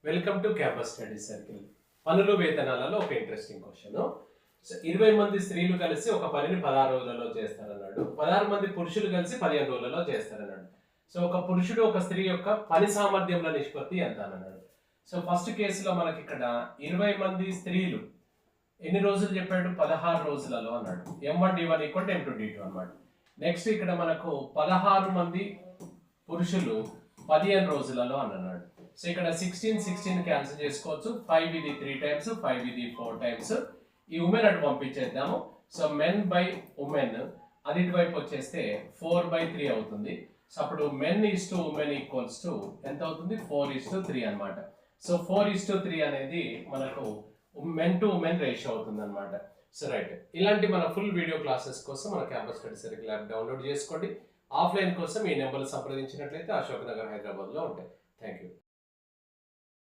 Welcome to campus study circle. పనులు వేతనాలలో ఒక interesting question. 20 మంది స్త్రీలు కలిసి ఒక పనిని 16 రోజులలో చేస్తారన్నాడు. 16 మంది పురుషులు కలిసి 15 రోజులలో చేస్తారన్నాడు. సో ఒక పురుషుడు ఒక స్త్రీ యొక్క పని సామర్థ్యంలో నిష్పత్తి ఎంత అన్నాడు. సో ఫస్ట్ కేసులో మనకి ఇక్కడ 20 మంది స్త్రీలు ఎన్ని రోజులు చెప్పాడు? 16 రోజులలో అన్నాడు. M1D1 = M2D2 అన్నమాట. నెక్స్ట్ ఇక్కడ మనకు 16 మంది పురుషులు 15 రోజులలో అన్నాడు. సో ఇక్కడ 16 క్యాన్సిల్ చేసుకోవచ్చు. 5 ఇది 3 టైమ్స్, 5 ఇది 4 టైమ్స్. ఈ ఉమెన్ అటు పంపించేద్దాము. సో మెన్ బై ఉమెన్ అది ఇటువైపు వచ్చేస్తే 4/3 అవుతుంది. సో అప్పుడు men is to women equals to ఎంత అవుతుంది? 4:3 అనమాట. సో 4:3 అనేది మనకు మెన్ టు ఉమెన్ రేషియో అవుతుంది అనమాట. సో రైట్, ఇలాంటి మన ఫుల్ వీడియో క్లాసెస్ కోసం మన campus study circle app download చేసుకోండి. ఆఫ్లైన్ కోసం ఈ నెంబర్లు సంప్రదించినట్లయితే అశోక్ నగర్ హైదరాబాద్లో ఉంటాయి. Thank you.